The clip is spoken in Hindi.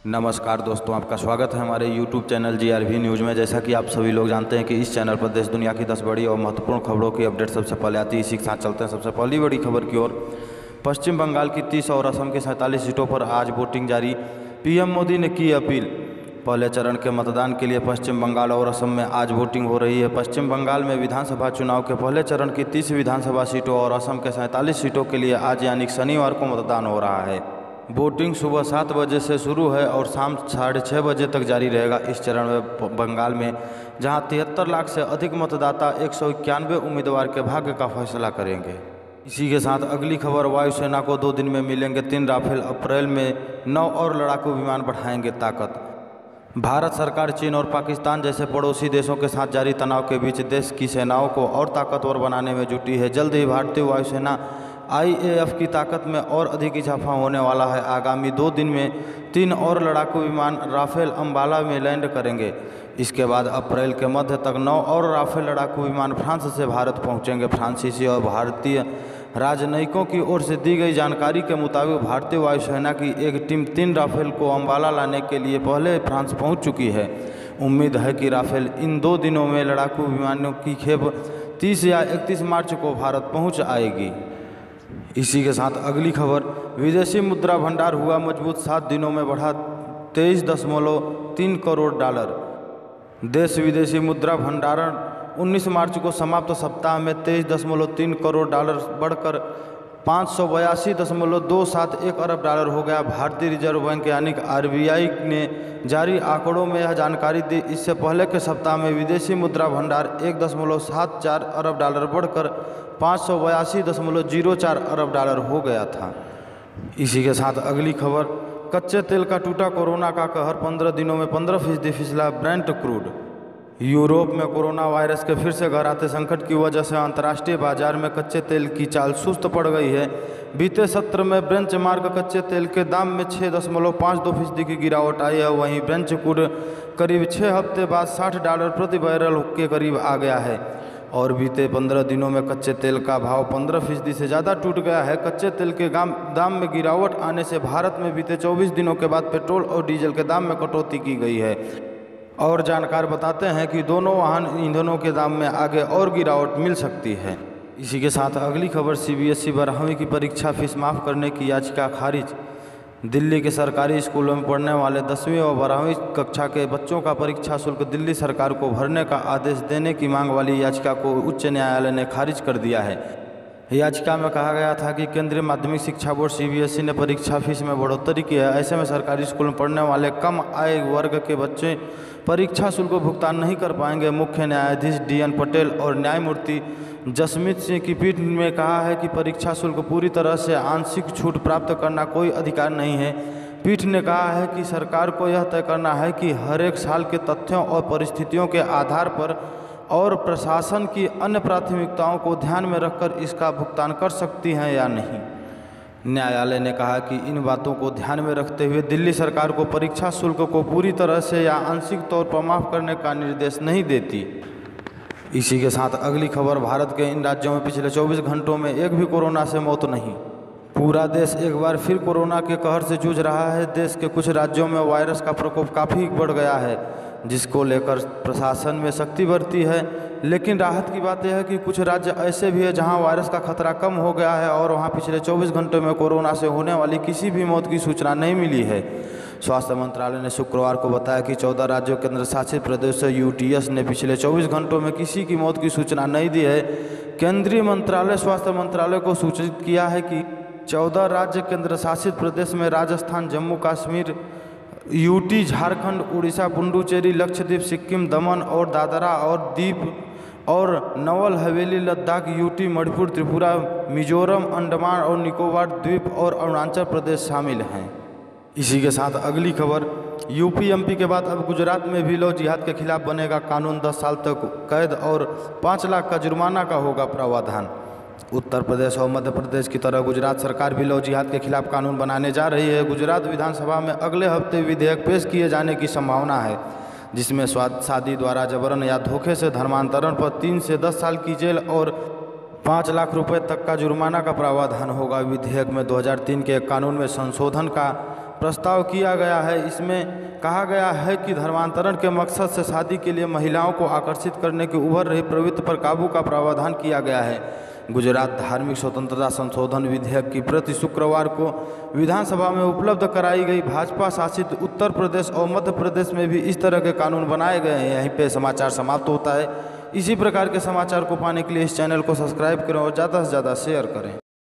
नमस्कार दोस्तों, आपका स्वागत है हमारे YouTube चैनल GRV न्यूज़ में। जैसा कि आप सभी लोग जानते हैं कि इस चैनल पर देश दुनिया की 10 बड़ी और महत्वपूर्ण खबरों की अपडेट सबसे पहले आती है। इसी के साथ चलते हैं सबसे पहली बड़ी खबर की ओर। पश्चिम बंगाल की 30 और असम की 47 सीटों पर आज वोटिंग जारी। पीएम मोदी ने की अपील। पहले चरण के मतदान के लिए पश्चिम बंगाल और असम में आज वोटिंग हो रही है। पश्चिम बंगाल में विधानसभा चुनाव के पहले चरण की 30 विधानसभा सीटों और असम के 47 सीटों के लिए आज यानी शनिवार को मतदान हो रहा है। वोटिंग सुबह 7 बजे से शुरू है और शाम 6:30 बजे तक जारी रहेगा। इस चरण में बंगाल में जहां 73 लाख से अधिक मतदाता 191 उम्मीदवार के भाग्य का फैसला करेंगे। इसी के साथ अगली खबर, वायुसेना को 2 दिन में मिलेंगे 3 राफेल। अप्रैल में 9 और लड़ाकू विमान बढ़ाएंगे ताकत। भारत सरकार चीन और पाकिस्तान जैसे पड़ोसी देशों के साथ जारी तनाव के बीच देश की सेनाओं को और ताकतवर बनाने में जुटी है। जल्द ही भारतीय वायुसेना IAF की ताकत में और अधिक इजाफा होने वाला है। आगामी 2 दिन में 3 और लड़ाकू विमान राफेल अंबाला में लैंड करेंगे। इसके बाद अप्रैल के मध्य तक 9 और राफेल लड़ाकू विमान फ्रांस से भारत पहुंचेंगे। फ्रांसीसी और भारतीय राजनयिकों की ओर से दी गई जानकारी के मुताबिक भारतीय वायुसेना की एक टीम 3 राफेल को अंबाला लाने के लिए पहले फ्रांस पहुँच चुकी है। उम्मीद है कि राफेल इन 2 दिनों में लड़ाकू विमानों की खेप 30 या 31 मार्च को भारत पहुँच आएगी। इसी के साथ अगली खबर, विदेशी मुद्रा भंडार हुआ मजबूत। 7 दिनों में बढ़ा 23.3 करोड़ डॉलर। देश विदेशी मुद्रा भंडारण 19 मार्च को समाप्त सप्ताह में 23.3 करोड़ डॉलर बढ़कर 582.271 अरब डॉलर हो गया। भारतीय रिजर्व बैंक यानी RBI ने जारी आंकड़ों में यह जानकारी दी। इससे पहले के सप्ताह में विदेशी मुद्रा भंडार 1.74 अरब डॉलर बढ़कर 582.04 अरब डॉलर हो गया था। इसी के साथ अगली खबर, कच्चे तेल का टूटा कोरोना का कहर। 15 दिनों में 15% फिसला ब्रेंट क्रूड। यूरोप में कोरोना वायरस के फिर से घर आते संकट की वजह से अंतर्राष्ट्रीय बाजार में कच्चे तेल की चाल सुस्त पड़ गई है। बीते सत्र में बेंचमार्क कच्चे तेल के दाम में 6.52% की गिरावट आई है। वहीं ब्रेंट क्रूड करीब 6 हफ्ते बाद $60 प्रति बैरल के करीब आ गया है और बीते 15 दिनों में कच्चे तेल का भाव 15% से ज़्यादा टूट गया है। कच्चे तेल के दाम में गिरावट आने से भारत में बीते 24 दिनों के बाद पेट्रोल और डीजल के दाम में कटौती की गई है। और जानकार बताते हैं कि दोनों वाहन ईंधनों के दाम में आगे और गिरावट मिल सकती है। इसी के साथ अगली खबर, CBSE 12वीं की परीक्षा फीस माफ़ करने की याचिका खारिज। दिल्ली के सरकारी स्कूलों में पढ़ने वाले 10वीं और 12वीं कक्षा के बच्चों का परीक्षा शुल्क दिल्ली सरकार को भरने का आदेश देने की मांग वाली याचिका को उच्च न्यायालय ने खारिज कर दिया है। याचिका में कहा गया था कि केंद्रीय माध्यमिक शिक्षा बोर्ड CBSE ने परीक्षा फीस में बढ़ोतरी की है। ऐसे में सरकारी स्कूल में पढ़ने वाले कम आय वर्ग के बच्चे परीक्षा शुल्क भुगतान नहीं कर पाएंगे। मुख्य न्यायाधीश DN पटेल और न्यायमूर्ति जसमीत सिंह की पीठ में कहा है कि परीक्षा शुल्क पूरी तरह से आंशिक छूट प्राप्त करना कोई अधिकार नहीं है। पीठ ने कहा है कि सरकार को यह तय करना है कि हर एक साल के तथ्यों और परिस्थितियों के आधार पर और प्रशासन की अन्य प्राथमिकताओं को ध्यान में रखकर इसका भुगतान कर सकती हैं या नहीं। न्यायालय ने कहा कि इन बातों को ध्यान में रखते हुए दिल्ली सरकार को परीक्षा शुल्क को पूरी तरह से या आंशिक तौर पर माफ़ करने का निर्देश नहीं देती। इसी के साथ अगली खबर, भारत के इन राज्यों में पिछले 24 घंटों में एक भी कोरोना से मौत नहीं। पूरा देश एक बार फिर कोरोना के कहर से जूझ रहा है। देश के कुछ राज्यों में वायरस का प्रकोप काफ़ी बढ़ गया है, जिसको लेकर प्रशासन में सख्ती बरती है। लेकिन राहत की बात यह है कि कुछ राज्य ऐसे भी है जहां वायरस का खतरा कम हो गया है और वहां पिछले 24 घंटों में कोरोना से होने वाली किसी भी मौत की सूचना नहीं मिली है। स्वास्थ्य मंत्रालय ने शुक्रवार को बताया कि 14 राज्यों केंद्र शासित प्रदेशों UTS ने पिछले 24 घंटों में किसी की मौत की सूचना नहीं दी है। केंद्रीय मंत्रालय स्वास्थ्य मंत्रालय को सूचित किया है कि 14 राज्य केंद्र शासित प्रदेश में राजस्थान, जम्मू कश्मीर, UT, झारखंड, उड़ीसा, पुडुचेरी, लक्षद्वीप, सिक्किम, दमन और दादरा और दीव और नवल हवेली, लद्दाख, UT, मणिपुर, त्रिपुरा, मिजोरम, अंडमान और निकोबार द्वीप और अरुणाचल प्रदेश शामिल हैं। इसी के साथ अगली खबर, UP MP के बाद अब गुजरात में भी लव जिहाद के खिलाफ बनेगा कानून। 10 साल तक कैद और 5 लाख का जुर्माना का होगा प्रावधान। उत्तर प्रदेश और मध्य प्रदेश की तरह गुजरात सरकार भी लव जिहाद के खिलाफ कानून बनाने जा रही है। गुजरात विधानसभा में अगले हफ्ते विधेयक पेश किए जाने की संभावना है, जिसमें शादी द्वारा जबरन या धोखे से धर्मांतरण पर 3 से 10 साल की जेल और 5 लाख रुपए तक का जुर्माना का प्रावधान होगा। विधेयक में 2003 के कानून में संशोधन का प्रस्ताव किया गया है। इसमें कहा गया है कि धर्मांतरण के मकसद से शादी के लिए महिलाओं को आकर्षित करने की उभर रही प्रवृत्ति पर काबू का प्रावधान किया गया है। गुजरात धार्मिक स्वतंत्रता संशोधन विधेयक की प्रति शुक्रवार को विधानसभा में उपलब्ध कराई गई। भाजपा शासित उत्तर प्रदेश और मध्य प्रदेश में भी इस तरह के कानून बनाए गए हैं। यहीं पे समाचार समाप्त होता है। इसी प्रकार के समाचार को पाने के लिए इस चैनल को सब्सक्राइब करें और ज़्यादा से ज़्यादा शेयर करें।